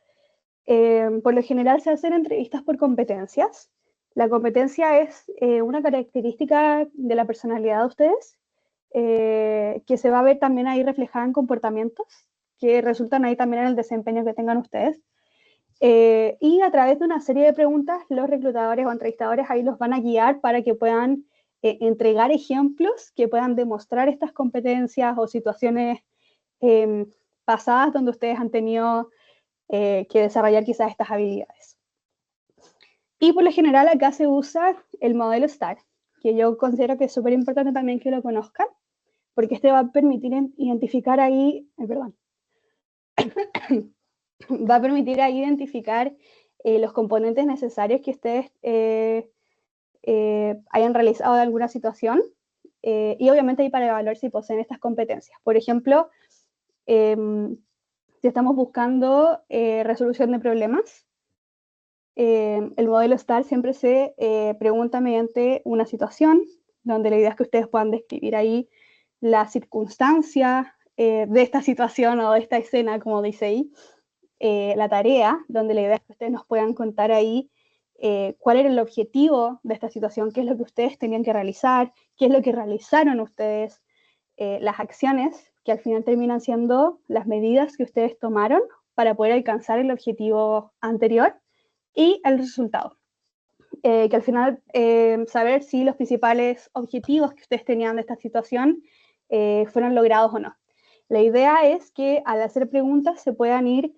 Por lo general se hacen entrevistas por competencias. La competencia es una característica de la personalidad de ustedes que se va a ver también ahí reflejada en comportamientos que resultan ahí también en el desempeño que tengan ustedes. Y a través de una serie de preguntas, los reclutadores o entrevistadores ahí los van a guiar para que puedan entregar ejemplos que puedan demostrar estas competencias o situaciones pasadas donde ustedes han tenido que desarrollar quizás estas habilidades. Y por lo general acá se usa el modelo STAR, que yo considero que es súper importante también que lo conozcan, porque este va a permitir identificar ahí, va a permitir ahí identificar los componentes necesarios que ustedes hayan realizado de alguna situación y obviamente ahí para evaluar si poseen estas competencias. Por ejemplo, si estamos buscando resolución de problemas, el modelo STAR siempre se pregunta mediante una situación, donde la idea es que ustedes puedan describir ahí la circunstancia de esta situación o de esta escena, como dice ahí, la tarea, donde la idea es que ustedes nos puedan contar ahí cuál era el objetivo de esta situación, qué es lo que ustedes tenían que realizar, qué es lo que realizaron ustedes, las acciones que al final terminan siendo las medidas que ustedes tomaron para poder alcanzar el objetivo anterior y el resultado. Que al final saber si los principales objetivos que ustedes tenían de esta situación fueron logrados o no. La idea es que al hacer preguntas se puedan ir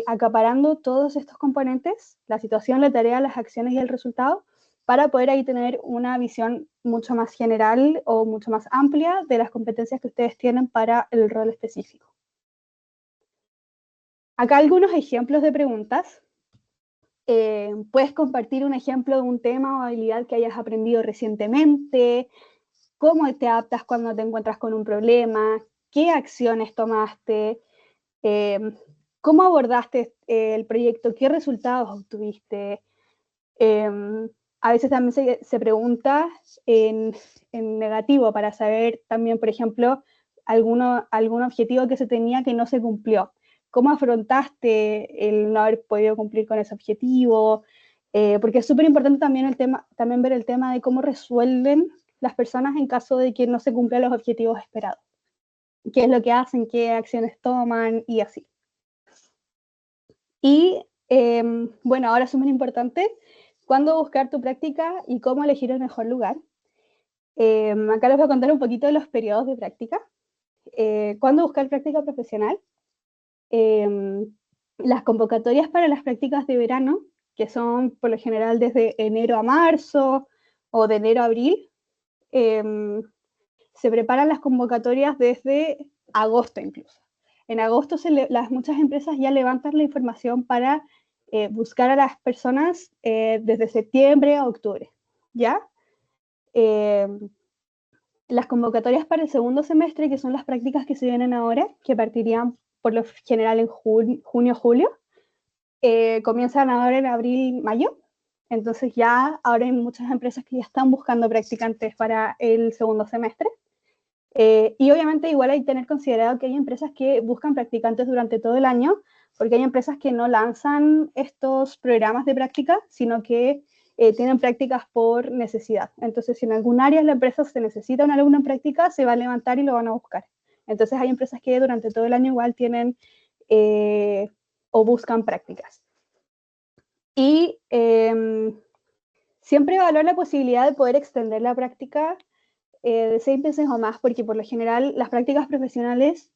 acaparando todos estos componentes, la situación, la tarea, las acciones y el resultado, para poder ahí tener una visión mucho más general o mucho más amplia de las competencias que ustedes tienen para el rol específico. Acá algunos ejemplos de preguntas. Puedes compartir un ejemplo de un tema o habilidad que hayas aprendido recientemente, cómo te adaptas cuando te encuentras con un problema, qué acciones tomaste, cómo abordaste el proyecto, qué resultados obtuviste. A veces también se pregunta en negativo para saber también, por ejemplo, algún objetivo que se tenía que no se cumplió. ¿Cómo afrontaste el no haber podido cumplir con ese objetivo? Porque es súper importante también ver el tema de cómo resuelven las personas en caso de que no se cumplan los objetivos esperados. ¿Qué es lo que hacen? ¿Qué acciones toman? Y así. Y bueno, ahora es súper importante cuándo buscar tu práctica y cómo elegir el mejor lugar. Acá les voy a contar un poquito de los periodos de práctica. ¿Cuándo buscar práctica profesional? Las convocatorias para las prácticas de verano, que son por lo general desde enero a marzo o de enero a abril, se preparan las convocatorias desde agosto incluso. En agosto muchas empresas ya levantan la información para buscar a las personas desde septiembre a octubre, ¿ya? Las convocatorias para el segundo semestre, que son las prácticas que se vienen ahora, que partirían por lo general en junio, julio, comienzan ahora en abril, mayo. Entonces ya ahora hay muchas empresas que ya están buscando practicantes para el segundo semestre. Y obviamente igual hay que tener considerado que hay empresas que buscan practicantes durante todo el año, porque hay empresas que no lanzan estos programas de práctica, sino que tienen prácticas por necesidad. Entonces, si en algún área de la empresa se necesita un alumno en práctica, se va a levantar y lo van a buscar. Entonces, hay empresas que durante todo el año igual tienen o buscan prácticas. Y siempre evaluar la posibilidad de poder extender la práctica de 6 meses o más, porque por lo general las prácticas profesionales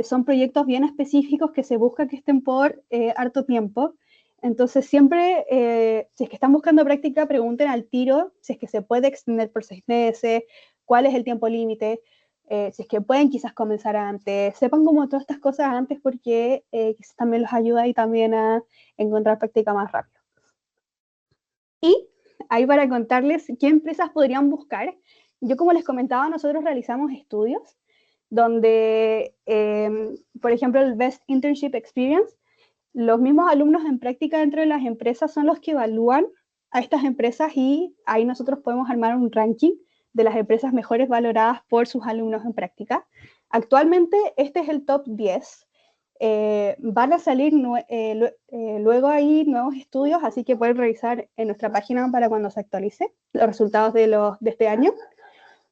son proyectos bien específicos que se busca que estén por harto tiempo. Entonces siempre, si es que están buscando práctica, pregunten al tiro si es que se puede extender por 6 meses, cuál es el tiempo límite, si es que pueden quizás comenzar antes, sepan como todas estas cosas antes porque quizás también los ayuda y también a encontrar práctica más rápido. Y ahí para contarles qué empresas podrían buscar, yo como les comentaba, nosotros realizamos estudios donde, por ejemplo, el Best Internship Experience, los mismos alumnos en práctica dentro de las empresas son los que evalúan a estas empresas y ahí nosotros podemos armar un ranking de las empresas mejores valoradas por sus alumnos en práctica. Actualmente este es el top 10. Van a salir luego ahí nuevos estudios, así que pueden revisar en nuestra página para cuando se actualice los resultados de este año.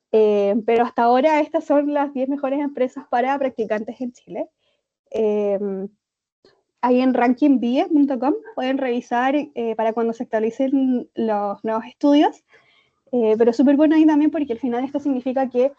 Pero hasta ahora estas son las 10 mejores empresas para practicantes en Chile. Ahí en rankingbie.com pueden revisar para cuando se actualicen los nuevos estudios. Pero es súper bueno ahí también porque al final esto significa que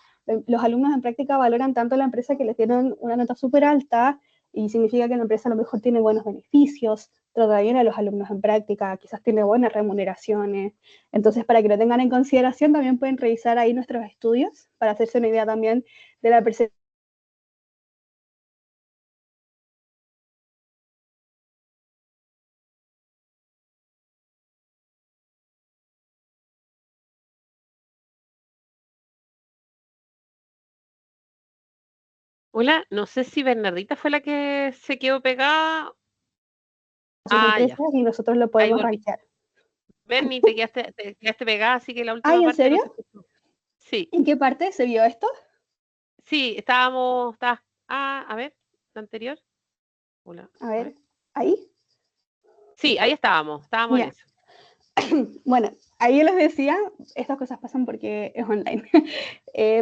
los alumnos en práctica valoran tanto a la empresa que les dieron una nota súper alta y significa que la empresa a lo mejor tiene buenos beneficios, trata bien a los alumnos en práctica, quizás tiene buenas remuneraciones. Entonces, para que lo tengan en consideración, también pueden revisar ahí nuestros estudios para hacerse una idea también de la percepción Hola, no sé si Bernardita fue la que se quedó pegada. A sus Ah, empresas ya, y nosotros lo ahí podemos volví. rankear. Bernie, te quedaste pegada, así que la última Ay, ¿en parte no serio? se escuchó. Sí, ¿En qué parte se vio esto? sí, a ver, la anterior. Hola, A a ver. ver, ahí. Sí, ahí estábamos en Ya. eso. Bueno, ahí yo les decía, estas cosas pasan porque es online,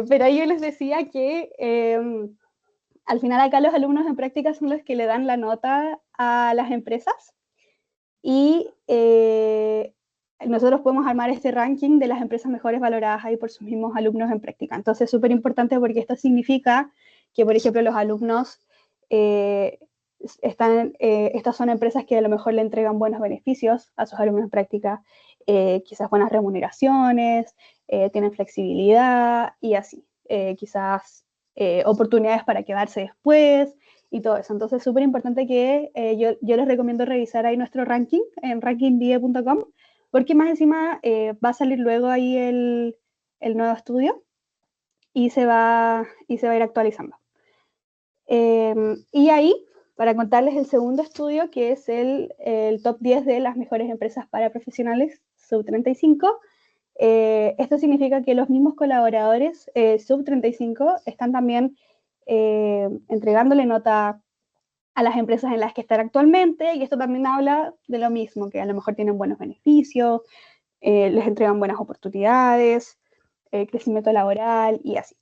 pero ahí yo les decía que al final acá los alumnos en práctica son los que le dan la nota a las empresas y nosotros podemos armar este ranking de las empresas mejores valoradas ahí por sus mismos alumnos en práctica. Entonces es súper importante porque esto significa que, por ejemplo, los alumnos eh, estas son empresas que a lo mejor le entregan buenos beneficios a sus alumnos en práctica, quizás buenas remuneraciones, tienen flexibilidad y así, quizás oportunidades para quedarse después y todo eso. Entonces es súper importante que yo les recomiendo revisar ahí nuestro ranking en rankingdie.com porque más encima va a salir luego ahí el nuevo estudio y se va a ir actualizando. Y ahí, para contarles el segundo estudio, que es el top 10 de las mejores empresas para profesionales sub 35, esto significa que los mismos colaboradores sub 35 están también entregándole nota a las empresas en las que están actualmente, y esto también habla de lo mismo, que a lo mejor tienen buenos beneficios, les entregan buenas oportunidades, crecimiento laboral y así.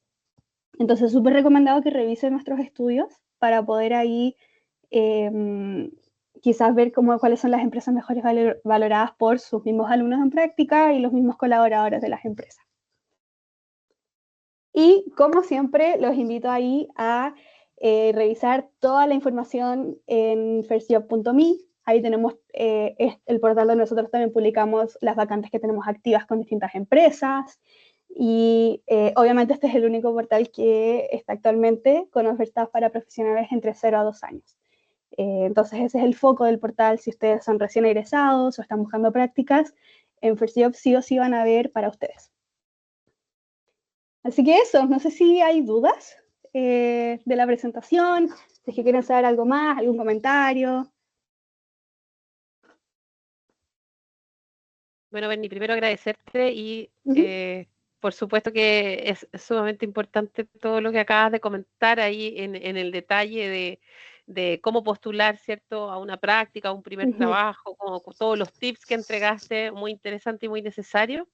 Entonces, súper recomendado que revisen nuestros estudios para poder ahí quizás ver cuáles son las empresas mejores valoradas por sus mismos alumnos en práctica y los mismos colaboradores de las empresas. Y como siempre, los invito ahí a revisar toda la información en firstjob.me. Ahí tenemos el portal donde nosotros también publicamos las vacantes que tenemos activas con distintas empresas. Y obviamente este es el único portal que está actualmente con ofertas para profesionales entre 0 a 2 años. Entonces ese es el foco del portal. Si ustedes son recién egresados o están buscando prácticas, en First Job sí o sí van a ver para ustedes. Así que eso, no sé si hay dudas de la presentación, si es que quieren saber algo más, algún comentario. Bueno, Bernie, primero agradecerte y por supuesto que es sumamente importante todo lo que acabas de comentar ahí en el detalle de cómo postular, ¿cierto?, a una práctica, a un primer trabajo, como todos los tips que entregaste, muy interesante y muy necesario.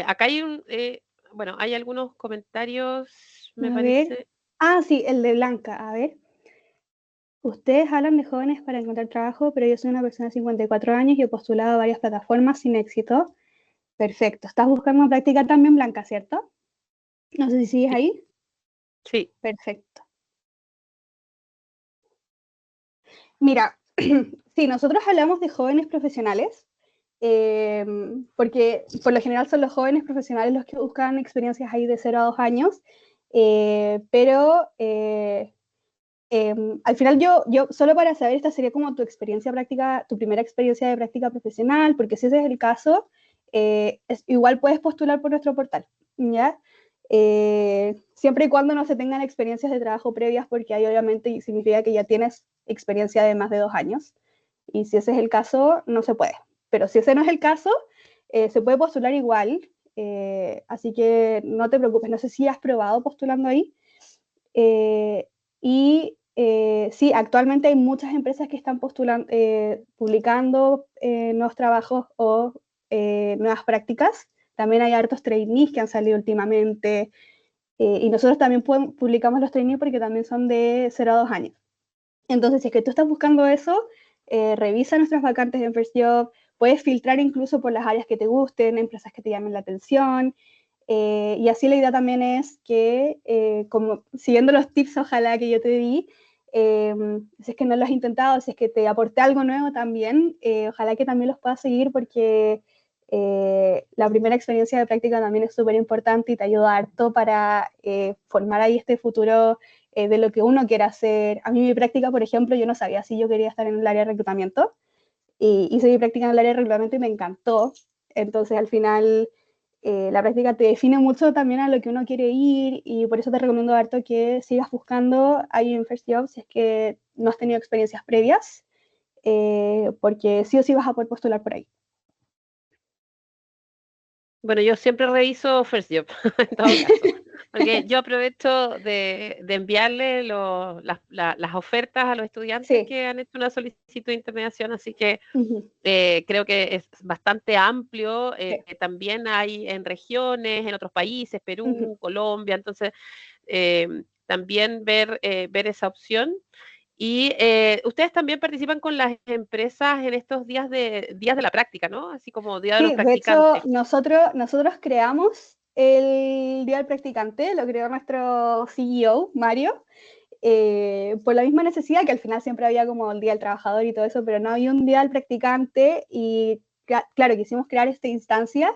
Acá bueno, hay algunos comentarios, me A ver. parece. Ah, sí, el de Blanca. A ver. Ustedes hablan de jóvenes para encontrar trabajo, pero yo soy una persona de 54 años y he postulado a varias plataformas sin éxito. Perfecto. Estás buscando una práctica también, Blanca, ¿cierto? No sé si sigues Sí, ahí. sí. Perfecto. Mira, sí, nosotros hablamos de jóvenes profesionales, porque por lo general son los jóvenes profesionales los que buscan experiencias ahí de 0 a 2 años, pero al final yo, solo para saber, esta sería como tu experiencia práctica, tu primera experiencia de práctica profesional, porque si ese es el caso, igual puedes postular por nuestro portal, ¿ya? Siempre y cuando no se tengan experiencias de trabajo previas, porque ahí obviamente significa que ya tienes experiencia de más de 2 años, y si ese es el caso, no se puede. Pero si ese no es el caso, se puede postular igual, así que no te preocupes, no sé si has probado postulando ahí. Sí, actualmente hay muchas empresas que están publicando nuevos trabajos o nuevas prácticas. También hay hartos trainees que han salido últimamente. Y nosotros también publicamos los trainees porque también son de 0 a 2 años. Entonces, si es que tú estás buscando eso, revisa nuestras vacantes en First Job. Puedes filtrar incluso por las áreas que te gusten, empresas que te llamen la atención. Y así la idea también es que, como siguiendo los tips, ojalá que yo te di, si es que no lo has intentado, si es que te aporté algo nuevo también, ojalá que también los puedas seguir porque la primera experiencia de práctica también es súper importante y te ayuda harto para formar ahí este futuro de lo que uno quiera hacer. A mí mi práctica, por ejemplo, yo no sabía si yo quería estar en el área de reclutamiento y hice mi práctica en el área de reclutamiento y me encantó. Entonces al final la práctica te define mucho también a lo que uno quiere ir, y por eso te recomiendo harto que sigas buscando ahí en First Job si es que no has tenido experiencias previas, porque sí o sí vas a poder postular por ahí. Bueno, yo siempre reviso First Job, en todo caso, porque yo aprovecho de enviarle las ofertas a los estudiantes Sí. que han hecho una solicitud de intermediación, así que Ujú. creo que es bastante amplio. Sí. También hay en regiones, en otros países, Perú, Ujú. Colombia, entonces también ver esa opción. Y ustedes también participan con las empresas en estos días de la práctica, ¿no? Así como Día de los Sí, de hecho, Practicantes. nosotros creamos el Día del Practicante, lo creó nuestro CEO, Mario, por la misma necesidad, que al final siempre había como el Día del Trabajador y todo eso, pero no había un Día del Practicante, y claro, quisimos crear esta instancia,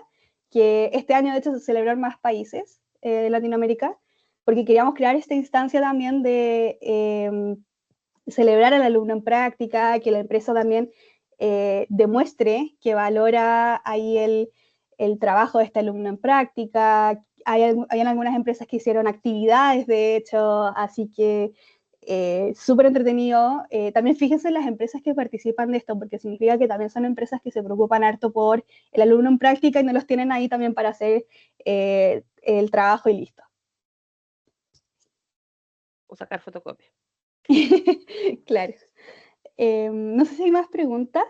que este año de hecho se celebró en más países de Latinoamérica, porque queríamos crear esta instancia también de celebrar al alumno en práctica, que la empresa también demuestre que valora ahí el trabajo de este alumno en práctica. Hay algunas empresas que hicieron actividades, de hecho, así que súper entretenido. También fíjense en las empresas que participan de esto, porque significa que también son empresas que se preocupan harto por el alumno en práctica y no los tienen ahí también para hacer el trabajo y listo. O sacar fotocopias. Claro. No sé si hay más preguntas.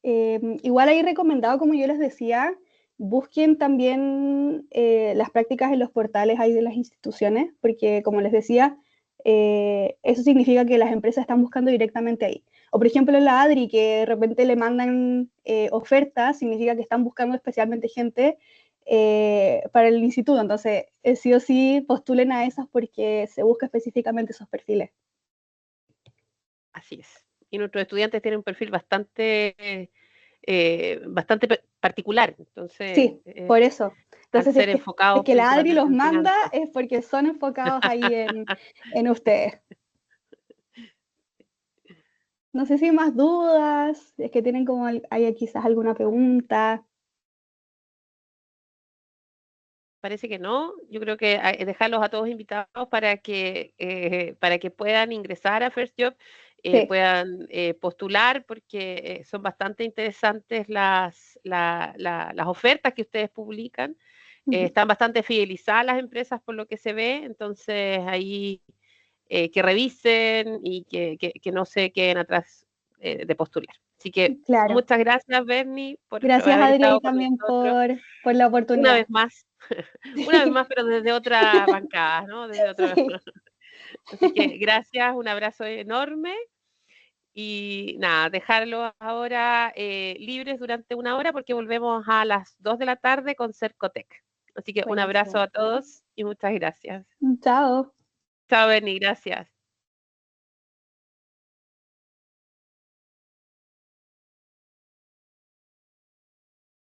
Igual ahí recomendado, como yo les decía, busquen también las prácticas en los portales ahí de las instituciones, porque como les decía, eso significa que las empresas están buscando directamente ahí. O por ejemplo en la ADRI, que de repente le mandan ofertas, significa que están buscando especialmente gente para el instituto. Entonces, sí o sí postulen a esas porque se busca específicamente esos perfiles. Así es. Y nuestros estudiantes tienen un perfil bastante particular. Entonces, Sí, por eso. al Entonces, ser si es enfocados que la Adri los principalmente en manda, finanzas. es porque son enfocados ahí en ustedes. No sé si hay más dudas, es que tienen como hay quizás alguna pregunta. Parece que no. Yo creo que dejarlos a todos invitados para que puedan ingresar a First Job, Sí. puedan postular, porque son bastante interesantes las ofertas que ustedes publican. Ujú. Están bastante fidelizadas las empresas por lo que se ve, entonces ahí que revisen y que no se queden atrás de postular. Así que Claro. muchas gracias, Bernie, por Gracias, haber Adri, ahí estado con también nosotros por la una oportunidad. vez más. Una vez más, pero desde otra bancada, ¿no? Desde otra... Sí. Así que gracias, un abrazo enorme y nada, dejarlos ahora libres durante una hora porque volvemos a las 2 de la tarde con Cercotec. Así que un abrazo Buenísimo. a todos y muchas gracias. Chao. Chao, Berni, gracias.